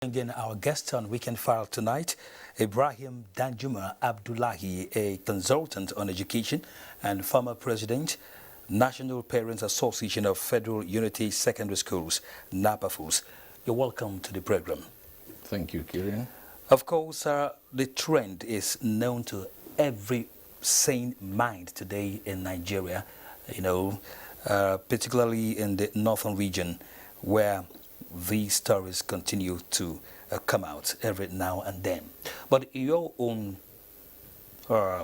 Again, our guest on Weekend File tonight, Ibrahim Danjuma Abdullahi, a consultant on education and former president, National Parents Association of Federal Unity Secondary Schools, NAPAFUS. You're welcome to the program. Thank you, Kieran. Of course, the trend is known to every sane mind today in Nigeria, particularly in the northern region, where these stories continue to come out every now and then. But your own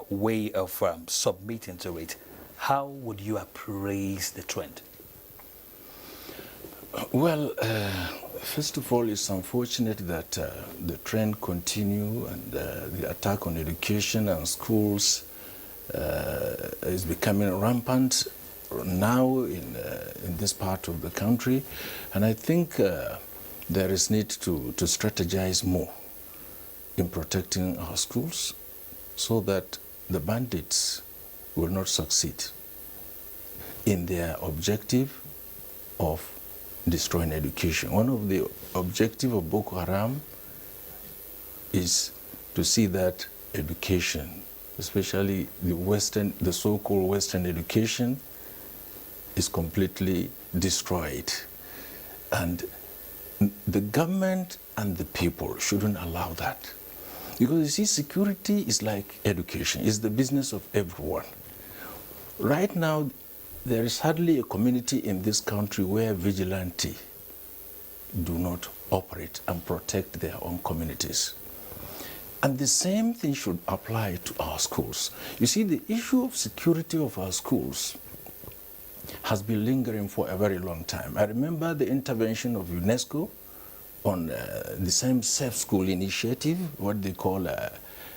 way of submitting to it, how would you appraise the trend? Well, first of all, it's unfortunate that the trend continue and the attack on education and schools is becoming rampant now in this part of the country, and I think there is need to strategize more in protecting our schools so that the bandits will not succeed in their objective of destroying education. One of the objectives of Boko Haram is to see that education, especially the so-called Western education, is completely destroyed. And the government and the people shouldn't allow that. Because you see, security is like education, it's the business of everyone. Right now, there is hardly a community in this country where vigilante do not operate and protect their own communities. And the same thing should apply to our schools. You see, the issue of security of our schools has been lingering for a very long time. I remember the intervention of UNESCO on the same Safe School initiative, what they call, there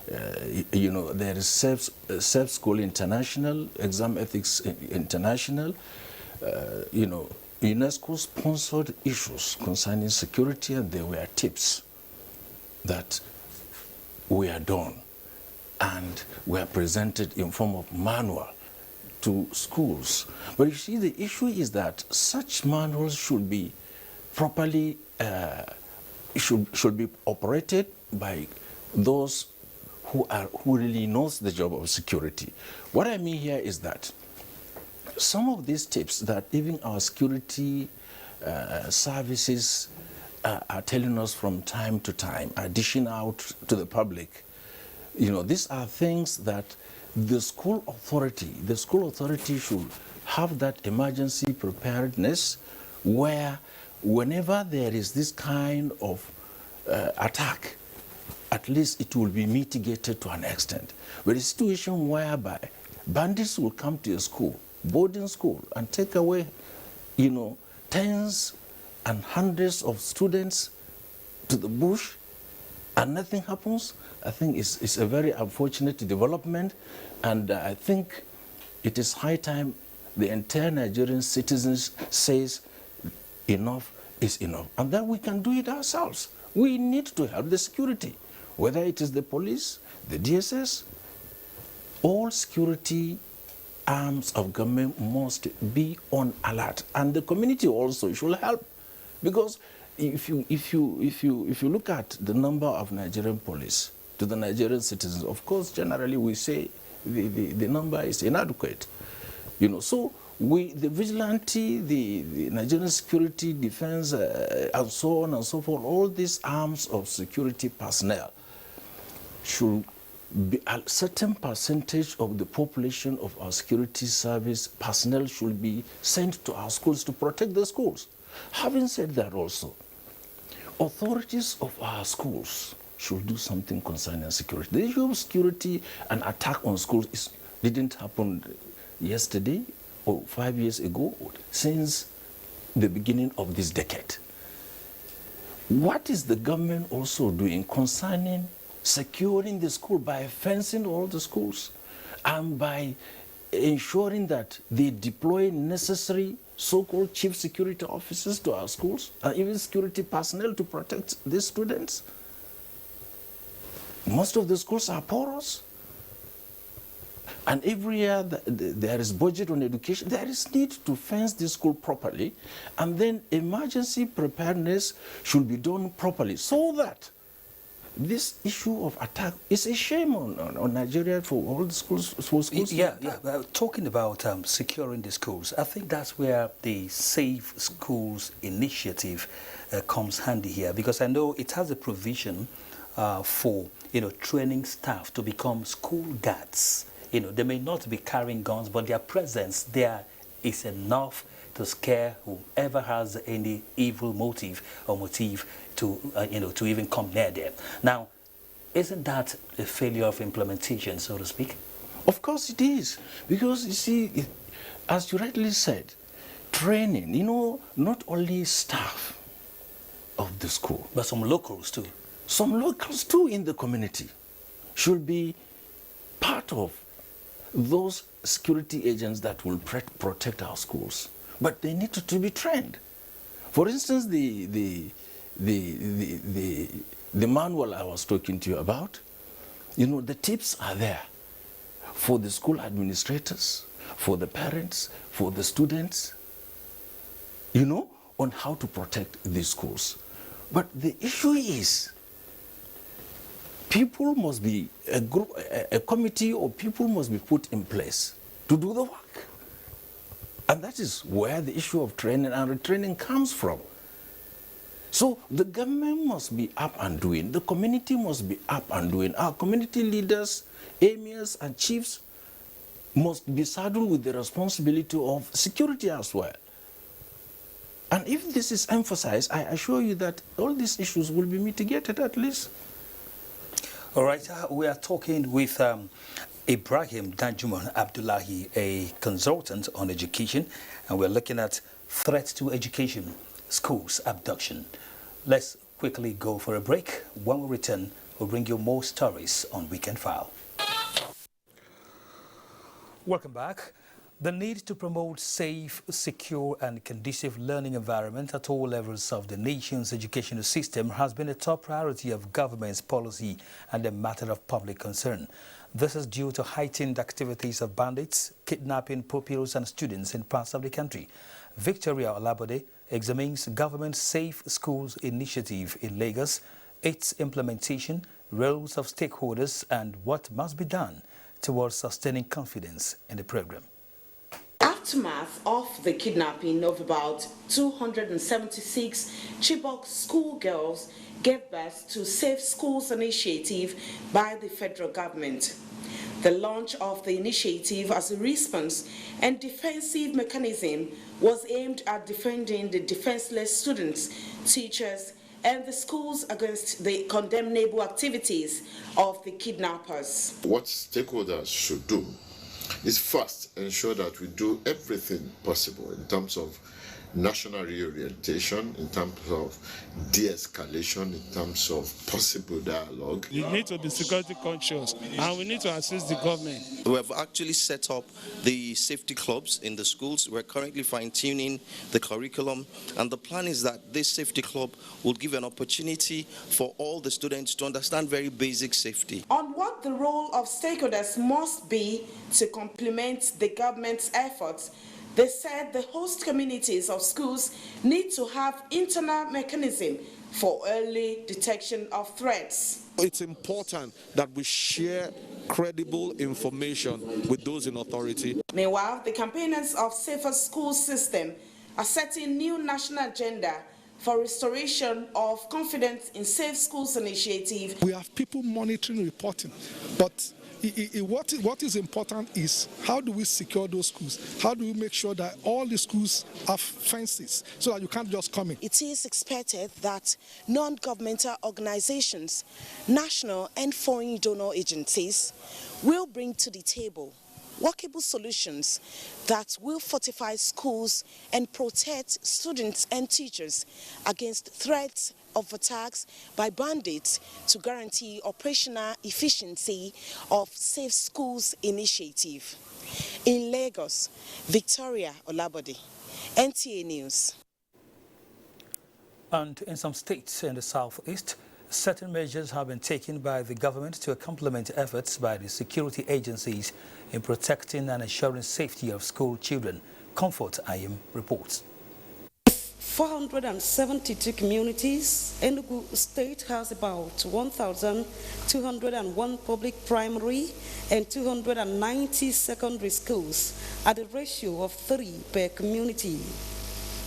is Safe School International, Exam Ethics International, UNESCO sponsored issues concerning security, and there were tips that were done and were presented in form of manual to schools. But you see, the issue is that such manuals should be properly, should be operated by those who really knows the job of security. What I mean here is that some of these tips that even our security services are telling us from time to time, are dishing out to the public, these are things that the school authority should have that emergency preparedness where whenever there is this kind of attack, at least it will be mitigated to an extent. But a situation whereby bandits will come to a school, boarding school, and take away, tens and hundreds of students to the bush, and nothing happens, I think it's a very unfortunate development, and I think it is high time the entire Nigerian citizens says enough is enough, and that we can do it ourselves. We need to help the security, whether it is the police, the DSS, all security arms of government must be on alert, and the community also should help, because if you look at the number of Nigerian police to the Nigerian citizens, of course, generally we say the number is inadequate. So the vigilante, the Nigerian security, defense, and so on and so forth, all these arms of security personnel should be a certain percentage of the population of our security service personnel should be sent to our schools to protect the schools. Having said that also, authorities of our schools should do something concerning security. The issue of security and attack on schools didn't happen yesterday or 5 years ago, since the beginning of this decade. What is the government also doing concerning securing the school by fencing all the schools and by ensuring that they deploy necessary so-called chief security officers to our schools and even security personnel to protect these students? Most of the schools are porous. And every year there is budget on education. There is need to fence the school properly, and then emergency preparedness should be done properly, so that this issue of attack is a shame on Nigeria for all the schools. For schools. Yeah. Talking about securing the schools, I think that's where the Safe Schools initiative comes handy here, because I know it has a provision for training staff to become school guards. They may not be carrying guns, but their presence there is enough to scare whoever has any evil motive to even come near them. Now, isn't that a failure of implementation, so to speak? Of course it is, because you see, as you rightly said, training, not only staff of the school, but some locals too. Some locals too in the community should be part of those security agents that will protect our schools. But they need to be trained. For instance, the manual I was talking to you about, the tips are there for the school administrators, for the parents, for the students, on how to protect these schools. But the issue is, people must be, a committee or people must be put in place to do the work. And that is where the issue of training and retraining comes from. So the government must be up and doing, the community must be up and doing. Our community leaders, emirs and chiefs must be saddled with the responsibility of security as well. And if this is emphasized, I assure you that all these issues will be mitigated at least. All right, we are talking with Ibrahim Danjuma Abdullahi, a consultant on education, and we're looking at threats to education, schools, abduction. Let's quickly go for a break. When we return, we'll bring you more stories on Weekend File. Welcome back. The need to promote safe, secure and conducive learning environment at all levels of the nation's educational system has been a top priority of government's policy and a matter of public concern. This is due to heightened activities of bandits, kidnapping pupils and students in parts of the country. Victoria Olabode examines government's Safe Schools initiative in Lagos, its implementation, roles of stakeholders and what must be done towards sustaining confidence in the program. Aftermath of the kidnapping of about 276 Chibok schoolgirls gave birth to Safe Schools initiative by the federal government. The launch of the initiative as a response and defensive mechanism was aimed at defending the defenseless students, teachers, and the schools against the condemnable activities of the kidnappers. What stakeholders should do is first ensure that we do everything possible in terms of national reorientation, in terms of de-escalation, in terms of possible dialogue. You need to be security conscious and we need to assist the government. We have actually set up the safety clubs in the schools. We're currently fine-tuning the curriculum, and the plan is that this safety club will give an opportunity for all the students to understand very basic safety. On what the role of stakeholders must be to complement the government's efforts, they said the host communities of schools need to have internal mechanism for early detection of threats. It's important that we share credible information with those in authority. Meanwhile, the campaigners of Safer Schools system are setting new national agenda for restoration of confidence in Safe Schools initiative. We have people monitoring, reporting, but what is important is how do we secure those schools? How do we make sure that all the schools have fences so that you can't just come in? It is expected that non-governmental organizations, national and foreign donor agencies will bring to the table workable solutions that will fortify schools and protect students and teachers against threats of attacks by bandits to guarantee operational efficiency of Safe Schools initiative. In Lagos, Victoria Olabode, NTA News. And in some states in the southeast, Certain measures have been taken by the government to complement efforts by the security agencies in protecting and ensuring safety of school children. Comfort Ayim reports. 472 communities, Enugu State has about 1,201 public primary and 290 secondary schools at a ratio of 3 per community.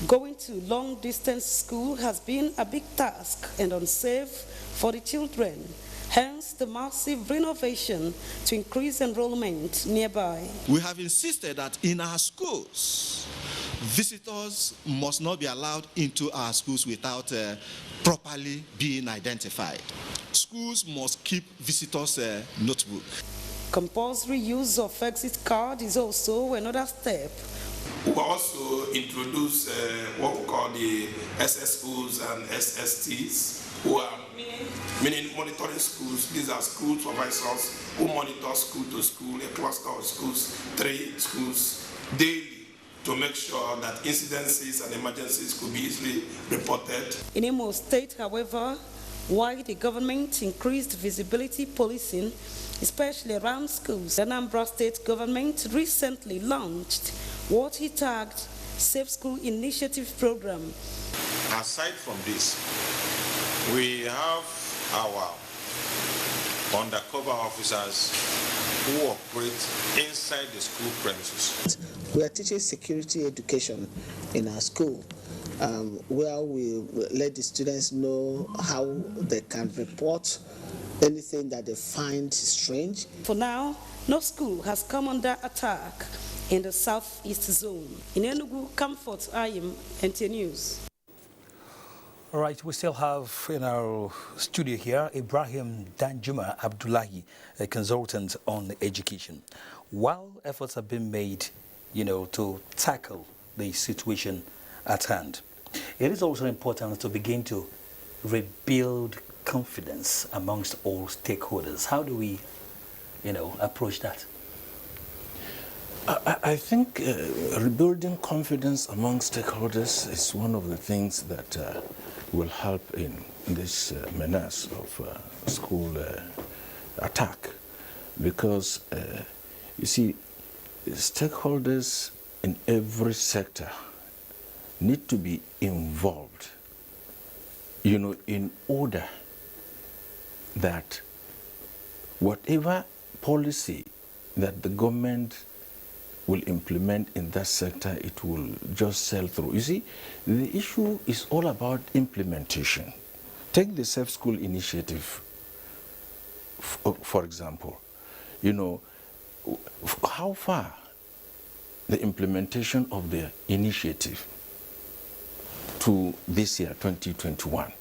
Going to long-distance school has been a big task and unsafe for the children. Hence, the massive renovation to increase enrollment nearby. We have insisted that in our schools, visitors must not be allowed into our schools without properly being identified. Schools must keep visitors' notebook. Compulsory use of exit card is also another step. We also introduce what we call the SSOs and SSTs, who are meaning monitoring schools. These are school supervisors who monitor school to school, a cluster of schools, 3 schools daily, to make sure that incidences and emergencies could be easily reported. In Imo State, however, while the government increased visibility policing, especially around schools, the Anambra State government recently launched what he tagged Safe School Initiative Program. Aside from this, we have our undercover officers who operate inside the school premises. We are teaching security education in our school, where we let the students know how they can report anything that they find strange. For now, no school has come under attack in the southeast zone. In Enugu, Comfort Ayim, NTA News. All right, we still have in our studio here Ibrahim Danjuma Abdullahi, a consultant on education. While efforts have been made, to tackle the situation at hand, it is also important to begin to rebuild confidence amongst all stakeholders. How do we, approach that? I think rebuilding confidence among stakeholders is one of the things that will help in this menace of school attack, because you see, stakeholders in every sector need to be involved, in order that whatever policy that the government will implement in that sector, it will just sail through. You see, the issue is all about implementation. Take the Safe School Initiative, for example. How far the implementation of the initiative to this year, 2021.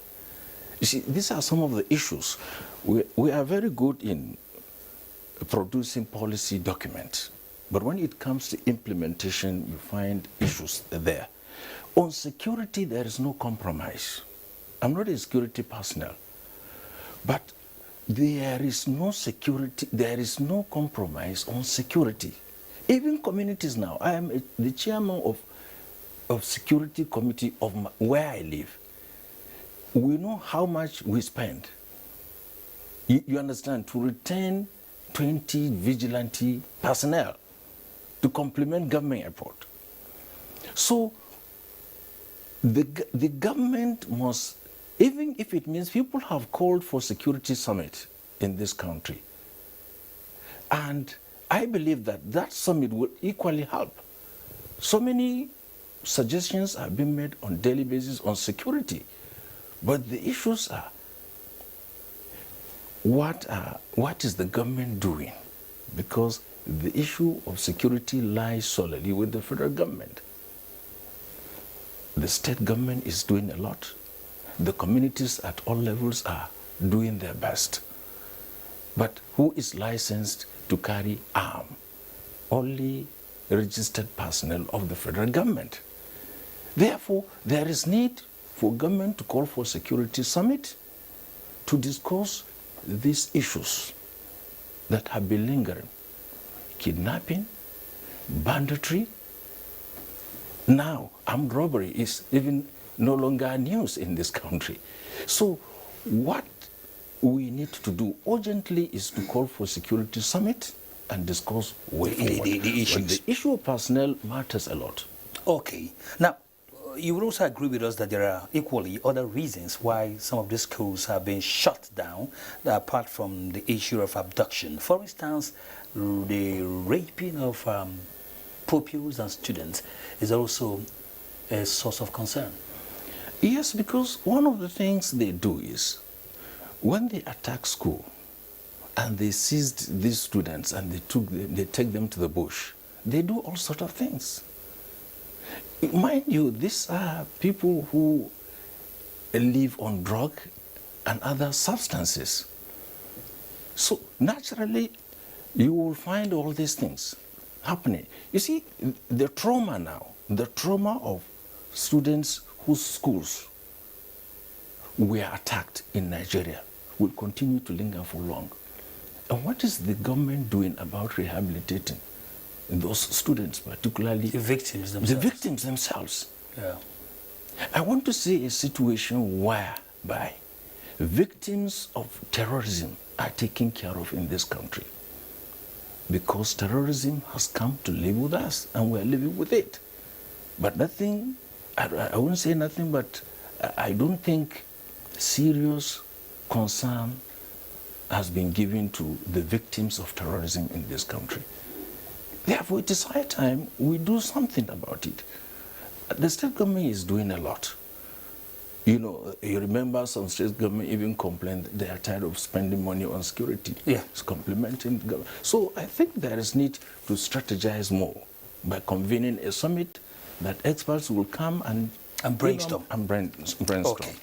You see, these are some of the issues. We are very good in producing policy documents, but when it comes to implementation, you find issues there. On security, there is no compromise. I'm not a security personnel, but there is no security, there is no compromise on security. Even communities now, I am the chairman of security committee of where I live. We know how much we spend. You understand, to retain 20 vigilante personnel to complement government effort. So the government must, even if it means people have called for security summit in this country, and I believe that that summit will equally help. So many suggestions have been made on daily basis on security, but the issues are what is the government doing? Because the issue of security lies solely with the federal government. The state government is doing a lot. The communities at all levels are doing their best. But who is licensed to carry arms? Only registered personnel of the federal government. Therefore, there is need for government to call for security summit to discuss these issues that have been lingering. Kidnapping, banditry. Now, armed robbery is even no longer news in this country. So what we need to do urgently is to call for security summit and discuss way forward. The issues. But the issue of personnel matters a lot. Okay. Now, you would also agree with us that there are equally other reasons why some of these schools have been shut down, apart from the issue of abduction. For instance, the raping of pupils and students is also a source of concern. Yes, because one of the things they do is, when they attack school and they seized these students and they take them to the bush, they do all sorts of things. Mind you, these are people who live on drug and other substances. So naturally, you will find all these things happening. You see, the trauma now, the trauma of students whose schools were attacked in Nigeria will continue to linger for long. And what is the government doing about rehabilitating those students, particularly the victims themselves? The victims themselves. Yeah. I want to see a situation whereby victims of terrorism are taken care of in this country, because terrorism has come to live with us and we're living with it. But nothing, I wouldn't say nothing, but I don't think serious concern has been given to the victims of terrorism in this country. Therefore, it is high time we do something about it. The state government is doing a lot. You know, you remember some state government even complained they are tired of spending money on security. Yeah. It's complementing the government. So I think there is need to strategize more by convening a summit that experts will come and brainstorm. Brainstorm. Okay.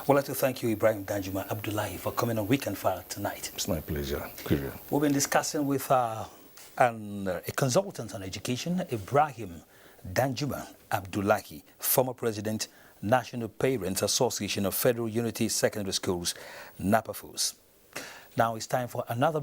Well, I'd like to thank you, Ibrahim Danjuma Abdullahi, for coming on Weekend File tonight. It's my pleasure. We've been discussing with a consultant on education, Ibrahim Danjuma Abdullahi, former president, National Parents Association of Federal Unity Secondary Schools, NAPAFUS. Now it's time for another